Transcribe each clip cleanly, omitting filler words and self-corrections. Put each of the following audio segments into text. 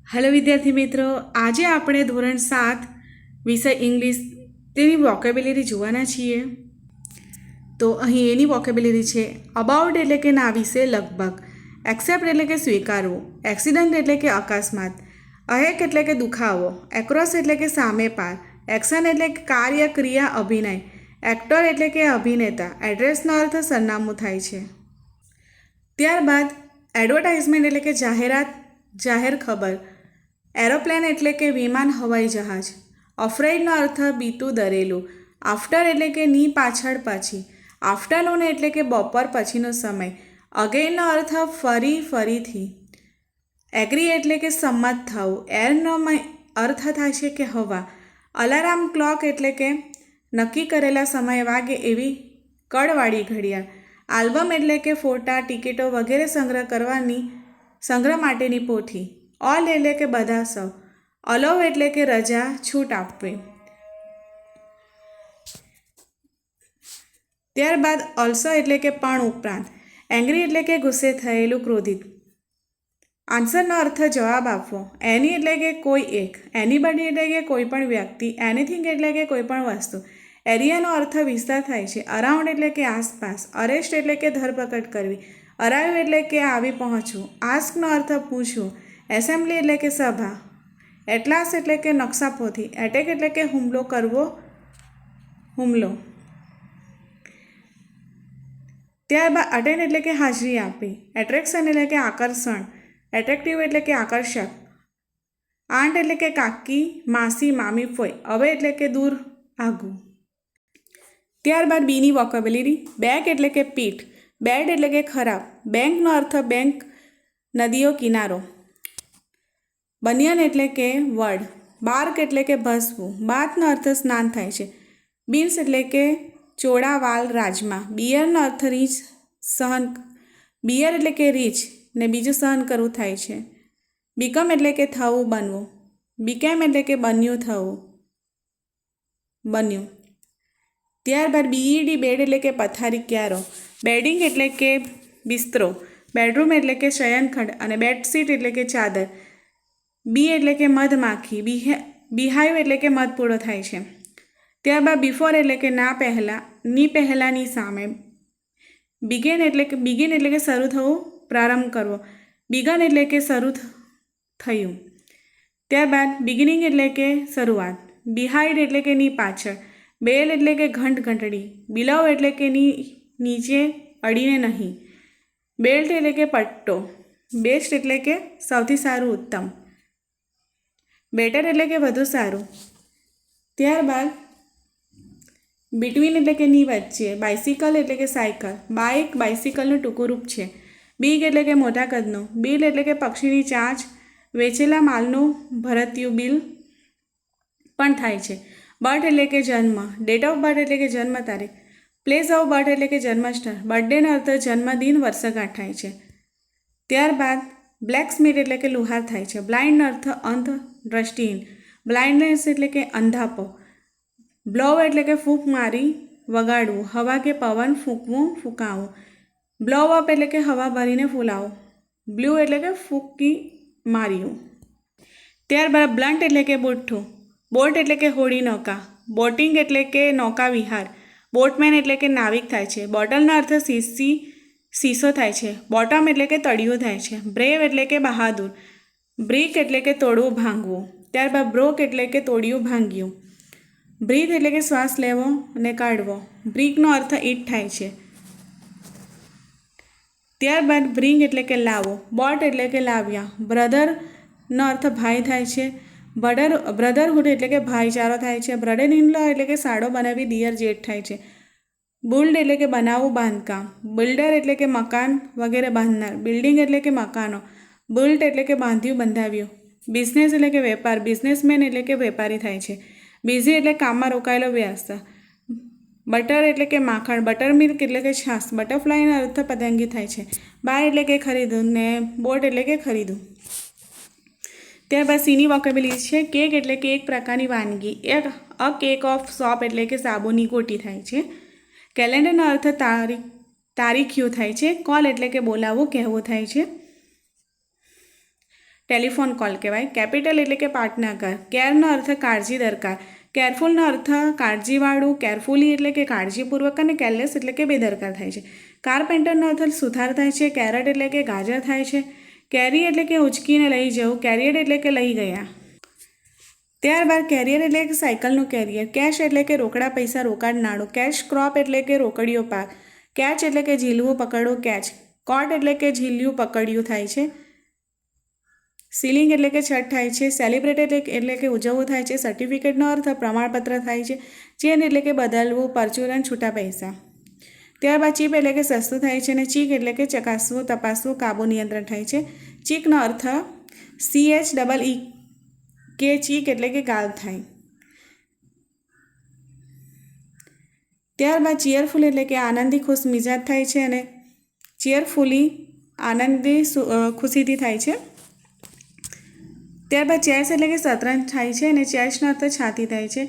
Hello विद्यार्थी मित्रों, आज આપણે ધોરણ 7 વિષય ઇંગ્લિશ તેની વોકેબ્યુલરી જોવાના છીએ। તો અહીં એની વોકેબ્યુલરી છે અબાઉટ એટલે કે ના વિશે લગભગ, એક્સેપ્ટ એટલે કે સ્વીકારવું, એક્સિડન્ટ એટલે કે અકસ્માત, અહેક એટલે કે દુખાવો, એક્રોસ એટલે કે સામે પાર, એક્શન એટલે કે કાર્ય ક્રિયા અભિનય, એક્ટર એટલે કે અભિનેતા, એડ્રેસનો અર્થ સરનામું થાય છે। ત્યારબાદ એડવર્ટાઇઝમેન્ટ એટલે કે જાહેરાત, જાહેર ખબર, એરોપ્લેન એટલે કે વિમાન હવાઈ જહાજ, અફ્રેડનો અર્થ બીતું ડરેલું, આફ્ટર એટલે કે ની પાછળ પછી, આફ્ટરનૂન એટલે કે બપોર પછીનો સમય, અગેનનો અર્થ ફરી ફરીથી, એગ્રી એટલે કે સંમત થવું, એરનો અર્થ થાય છે કે હવા, અલાર્મ ક્લોક એટલે કે નક્કી કરેલા સમયે વાગે એવી કળવાળી ઘડિયાળ, આલ્બમ એટલે કે ફોટા, ટિકિટો વગેરે સંગ્રહ માટેની પોથી, ઓલ એટલે કે બધા સૌ, અલાઉ એટલે કે રજા છૂટ આપવી। ત્યારબાદ ઓલ્સો એટલે કે પણ ઉપરાંત, એંગ્રી એટલે કે ગુસ્સે થયેલું, ક્રોધિત, આન્સરનો અર્થ જવાબ આપવો, એની એટલે કે કોઈ એક, એનીબડી એટલે કે કોઈ પણ વ્યક્તિ, એનીથિંગ એટલે કે કોઈ પણ વસ્તુ, એરિયાનો અર્થ વિસ્તાર થાય છે, અરાઉન્ડ એટલે કે આસપાસ, અરેસ્ટ એટલે કે ધરપકડ કરવી, અરાઇવ એટલે કે આવી પહોંચવું, આસ્કનો અર્થ પૂછવું, એસેમ્બલી એટલે કે સભા, એટલાસ એટલે કે નકશાપોથી, એટેક એટલે કે હુમલો કરવો, હુમલો। ત્યારબાદ અટેન્ડ એટલે કે હાજરી આપવી, એટ્રેક્શન એટલે કે આકર્ષણ, એટ્રેક્ટિવ એટલે કે આકર્ષક, આંટ એટલે કે કાકી, માસી, મામી, ફોઈ, હવે એટલે કે દૂર, આઘું। ત્યારબાદ બીની વોકેબ્યુલરી, બેક એટલે કે પીઠ, બેડ એટલે કે ખરાબ, બેંકનો અર્થ બેંક, નદીઓ, કિનારો, બનિયન એટલે કે વડ, બાર્ક એટલે કે ભસવું, બાથનો અર્થ સ્નાન થાય છે, બીન્સ એટલે કે ચોળા વાલ રાજમા, બિયરનો અર્થ રીચ સહન, બિયર એટલે કે રીચ ને બીજું સહન કરવું થાય છે, બીકમ એટલે કે થવું, બનવું, બીકેમ એટલે કે બન્યું, થવું, બન્યું। ત્યારબાદ બીઈડી, બેડ એટલે કે પથારી, ક્યારો, બેડિંગ એટલે કે બિસ્તરો, બેડરૂમ એટલે કે શયનખંડ અને બેડશીટ એટલે કે ચાદર, બી એટલે કે મધમાખી, બિહાઇવ એટલે કે મધ પૂરો થાય છે। ત્યારબાદ બિફોર એટલે કે ના પહેલાં, ની પહેલાંની સામે, બિગિન એટલે કે શરૂ થવું, પ્રારંભ કરવો, બિગન એટલે કે શરૂ થયું। ત્યારબાદ બિગિનિંગ એટલે કે શરૂઆત, બિહાઇડ એટલે કે ની પાછળ, બેલ એટલે કે ઘંટ ઘંટડી, બિલવ એટલે કે નીચે અડીને નહીં, બેલ્ટ એટલે કે પટ્ટો, બેસ્ટ એટલે કે સૌથી સારું, ઉત્તમ, બેટર એટલે કે વધુ સારું। ત્યારબાદ બિટવીન એટલે કે ની વચ્ચે, બાઇસિકલ એટલે કે સાયકલ, બાઇક બાઇસિકલનું ટૂંકું રૂપ છે, બિગ એટલે કે મોટા કદનું, બિલ એટલે કે પક્ષીની ચાંચ, વેચેલા માલનું ભરતિયું બિલ પણ થાય છે, બર્થ એટલે કે જન્મ, ડેટ ઓફ બર્થ એટલે કે જન્મ તારીખ, પ્લેસ ઓફ બર્થ એટલે કે જન્મસ્થળ, બર્થડેનો અર્થ જન્મદિન, વર્ષગાંઠ થાય છે। ત્યારબાદ બ્લેક સ્મિથ એટલે કે લુહાર થાય છે, બ્લાઇન્ડનો અર્થ અંધ, દ્રષ્ટિહીન, બ્લાઇન્ડનેસ એટલે કે અંધાપો, બ્લોવ એટલે કે ફૂંક મારી, વગાડવું, હવા કે પવન, ફૂંકવું, ફૂંકાવું, બ્લોવ અપ એટલે કે હવા ભરીને ફૂલાવું, બ્લુ એટલે કે ફૂંકી માર્યું। ત્યારબાદ બ્લન્ટ એટલે કે બુઠ્ઠું, બોટ એટલે કે હોડી નૌકા, બોટિંગ એટલે કે નૌકા વિહાર, બોટમેન એટલે કે નાવિક થાય છે, બોટલનો અર્થ શીશો થાય છે, બોટમ એટલે કે તળિયું થાય છે, બ્રેવ એટલે કે બહાદુર, બ્રીક એટલે કે તોડવું, ભાંગવું। ત્યારબાદ બ્રોક એટલે કે તોડ્યું, ભાંગ્યું, બ્રીથ એટલે કે શ્વાસ લેવો અને કાઢવો, બ્રીકનો અર્થ ઈંટ થાય છે। ત્યારબાદ બ્રિંગ એટલે કે લાવો, બોટ એટલે કે લાવ્યા, બ્રધરનો અર્થ ભાઈ થાય છે, બ્રધરહુડ એટલે કે ભાઈચારો થાય છે, બ્રધર ઇન લો એટલે કે સાડો બનાવી દિયર જેઠ થાય છે, બુલ્ડ એટલે કે બનાવવું, બાંધકામ, બિલ્ડર એટલે કે મકાન વગેરે બાંધનાર, બિલ્ડિંગ એટલે કે મકાનો, બુલ્ટ એટલે કે બાંધ્યું, બંધાવ્યું, બિઝનેસ એટલે કે વેપાર, બિઝનેસમેન એટલે કે વેપારી થાય છે, બિઝી એટલે કામમાં રોકાયેલો, વ્યસ્ત, બટર એટલે કે માખણ, બટર મિલ્ક એટલે કે છાશ, બટરફ્લાયનો અર્થ પતંગી થાય છે, બાય એટલે કે ખરીદવું ને બોટ એટલે કે ખરીદવું। ત્યારબાદ સીની વોકેબ્યુલરી છે કેક એટલે કે એક પ્રકારની વાનગી, અ કેક ઓફ સોપ એટલે કે સાબુની ગોટી થાય છે, કેલેન્ડરનો અર્થ તારીખિયું થાય છે, કોલ એટલે કે બોલાવવું, કહેવું થાય છે। ટેલિફોન કોલ કહેવાય. કેપિટલ એટલે કે પાટનગર. કેરનો અર્થ કાળજી, દરકાર. કેરફુલનો અર્થ કાળજીવાળું, કેરફુલી એટલે કે કાળજીપૂર્વક, અને કેરલેસ એટલે કે બેદરકાર થાય છે. કારપેન્ટરનો અર્થ સુથાર થાય છે. કેરેટ એટલે કે ગાજર થાય છે. કેરી એટલે કે ઉચકીને લઈ જવું. કેરિયર એટલે કે લઈ ગયા. ત્યારબાદ કેરિયર એટલે કે સાયકલનું કેરિયર. કેશ એટલે કે રોકડા પૈસા, રોકાડ નાણું. કેશ ક્રોપ એટલે કે રોકડીયો પાક. કેચ એટલે કે ઝીલવું, પકડવું, કેચ. કોટ એટલે કે ઝીલ્યું, પકડ્યું થાય છે. સીલિંગ એટલે કે છત થાય છે. સેલિબ્રેટ એટલે કે ઉજવવું થાય છે. સર્ટિફિકેટનો અર્થ પ્રમાણપત્ર થાય છે. ચેન એટલે કે બદલવું, પરચુરણ, છૂટા પૈસા. ત્યારબાદ ચીપ એટલે કે સસ્તું થાય છે. અને ચીક એટલે કે ચકાસવું, તપાસવું, કાબુ, નિયંત્રણ થાય છે. ચીકનો અર્થ CHEEK, ચીક એટલે કે ગાલ થાય. ત્યારબાદ ચીયરફુલ એટલે કે આનંદી, ખુશ મિજાજ થાય છે. અને ચીયરફુલી આનંદી, ખુશીથી થાય છે. ત્યારબાદ ચેસ એટલે કે શતરંજ થાય છે. અને ચેસનો અર્થ છાતી થાય છે.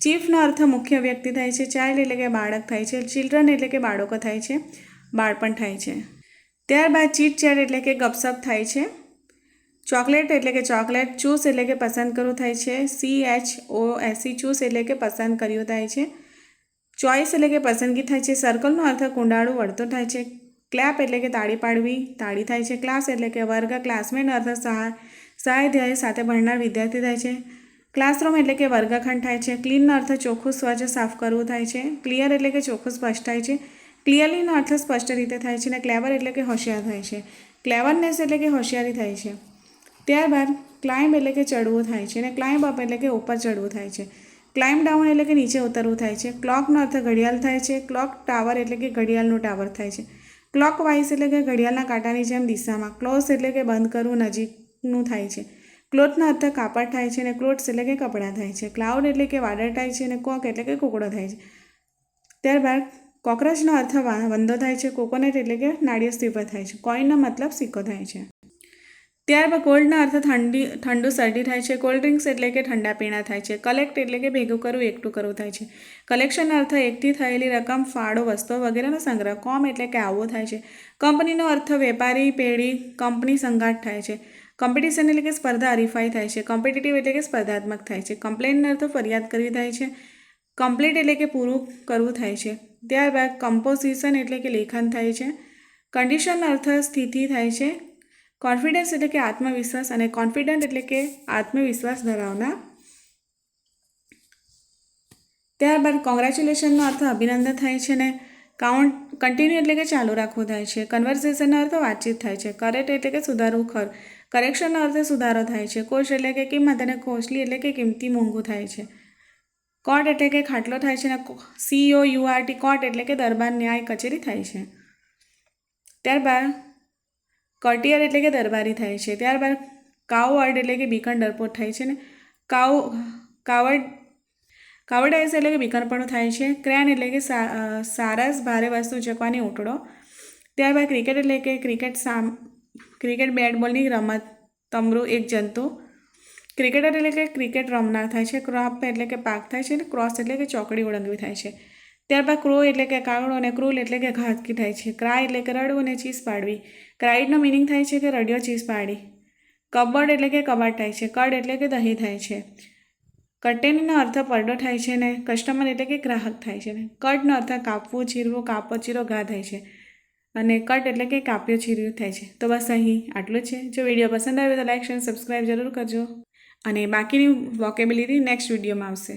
ચીફનો અર્થ મુખ્ય વ્યક્તિ થાય છે. ચાઇલ્ડ એટલે કે બાળક થાય છે. ચિલ્ડ્રન એટલે કે બાળકો થાય છે, બાળપણ થાય છે. ત્યારબાદ ચીટ ચેટ એટલે કે ગપસપ થાય છે. ચોકલેટ એટલે કે ચોકલેટ. ચૂસ એટલે કે પસંદ કરવું થાય છે. CHOOSE, ચૂસ એટલે કે પસંદ કર્યું થાય છે. ચોઇસ એટલે કે પસંદગી થાય છે. સર્કલનો અર્થ કુંડાળું, વળતો થાય છે. ક્લેપ એટલે કે તાળી પાડવી, તાળી થાય છે. ક્લાસ એટલે કે વર્ગ. ક્લાસમેટનો અર્થ સહાધ્યાય સાથે ભણનાર વિદ્યાર્થી થાય છે. ક્લાસરૂમ એટલે કે વર્ગખંડ થાય છે. ક્લીનનો અર્થ ચોખ્ખું, સ્વચ્છ, સાફ કરવું થાય છે. ક્લિયર એટલે કે ચોખ્ખું, સ્પષ્ટ થાય છે. ક્લિયરલીનો અર્થ સ્પષ્ટ રીતે થાય છે. અને ક્લેવર એટલે કે હોશિયાર થાય છે. ક્લેવરનેસ એટલે કે હોશિયારી થાય છે. ત્યારબાદ ક્લાઇમ્બ એટલે કે ચડવું થાય છે. અને ક્લાઇમ્બ અપ એટલે કે ઉપર ચડવું થાય છે. ક્લાઇમ્બ ડાઉન એટલે કે નીચે ઉતરવું થાય છે. ક્લોકનો અર્થ ઘડિયાળ થાય છે. ક્લોક ટાવર એટલે કે ઘડિયાળનું ટાવર થાય છે. ક્લોક વાઇઝ એટલે કે ઘડિયાળના કાંટાની જેમ દિશામાં. ક્લોઝ એટલે કે બંધ કરવું, નજીકનું થાય છે. ક્લોથનો અર્થ કાપડ થાય છે. અને ક્લોથ્સ એટલે કે કપડાં થાય છે. ક્લાઉડ એટલે કે વાદળ થાય છે. અને કોક એટલે કે કુકડો થાય છે. ત્યારબાદ કોકરોચનો અર્થ વંદો થાય છે. કોકોનટ એટલે કે નાળિયેર સ્ટીપર થાય છે. કોઈનનો મતલબ સિક્કો થાય છે. ત્યારબાદ કોલ્ડનો અર્થ ઠંડુ, શરદી થાય છે. કોલ્ડ ડ્રિંક્સ એટલે કે ઠંડા પીણા થાય છે. કલેક્ટ એટલે કે ભેગું કરવું, એકઠું કરવું થાય છે. કલેક્શનનો અર્થ એકઠી થયેલી રકમ, ફાળો, વસ્તુઓ વગેરેનો સંગ્રહ. કોમ એટલે કે આવવું થાય છે. કંપનીનો અર્થ વેપારી, પેઢી, કંપની, સંઘાત થાય છે. કોમ્પિટિશન એટલે કે સ્પર્ધા, હરીફાઈ થાય છે. કોમ્પિટિટિવ એટલે કે સ્પર્ધાત્મક થાય છે. કમ્પ્લેનનો અર્થ ફરિયાદ કરવી થાય છે. કમ્પ્લીટ એટલે કે પૂરું કરવું થાય છે. ત્યારબાદ કમ્પોઝિશન એટલે કે લેખન થાય છે. કન્ડિશનનો અર્થ સ્થિતિ થાય છે. કોન્ફિડન્સ એટલે કે આત્મવિશ્વાસ. અને કોન્ફિડન્ટ એટલે કે આત્મવિશ્વાસ ધરાવનાર. ત્યારબાદ કોંગ્રેચ્યુલેશનનો અર્થ અભિનંદન થાય છે. અને કન્ટિન્યુ એટલે કે ચાલુ રાખવું થાય છે. કન્વર્સેશનનો અર્થ વાતચીત થાય છે. કરેક્ટ એટલે કે સુધારવું, ખર. કરેક્શનનો અર્થ સુધારો થાય છે. કોસ્ટ એટલે કે કિંમત. અને કોસ્ટલી એટલે કે કિંમતી, મોંઘું થાય છે. કોર્ટ એટલે કે ખાટલો થાય છે. અને COURT, કોર્ટ એટલે કે દરબાર, ન્યાય કચેરી થાય છે. ત્યારબાદ કર્ટિયર એટલે કે દરબારી થાય છે. ત્યારબાદ કાવર્ડ એટલે કે બીકન, ડરપોક થાય છે. ને કાવર્ડાઇઝ એટલે કે બીકનપણું થાય છે. ક્રેન એટલે કે સારસ, ભારે વસ્તુ ઉચકવાની ઊંટડો. ત્યારબાદ ક્રિકેટ એટલે કે ક્રિકેટ બેટ બોલની રમત, તમરું, એક જંતુ. ક્રિકેટર એટલે કે ક્રિકેટ રમનાર થાય છે. ક્રોપ એટલે કે પાક થાય છે. અને ક્રોસ એટલે કે ચોકડી ઓળંગવી થાય છે. ત્યારબાદ ક્રો એટલે કે કાગડો. અને ક્રૂલ એટલે કે ઘાતકી થાય છે. ક્રાય એટલે કે રડવું. અને ચીસ પાડવી. ક્રાઇડનો મિનિંગ થાય છે કે રડ્યો, ચીસ પાડી. કબર્ડ એટલે કે કબાટ થાય છે. કર્ડ એટલે કે દહીં થાય છે. કર્ટેનનો અર્થ પડદો થાય છે. અને કસ્ટમર એટલે કે ગ્રાહક થાય છે. કટનો અર્થ કાપવું, ચીરવું, કાપો, ચીરો, ઘા થાય છે. અને કટ એટલે કે કાપ્યો, ચીર્યું થાય છે. તો બસ અહીં આટલું છે. જો વિડીયો પસંદ આવે તો લાઇક, શેર, સબસ્ક્રાઈબ જરૂર કરજો. અને બાકીની વોકેબિલિટી નેક્સ્ટ વિડીયોમાં આવશે.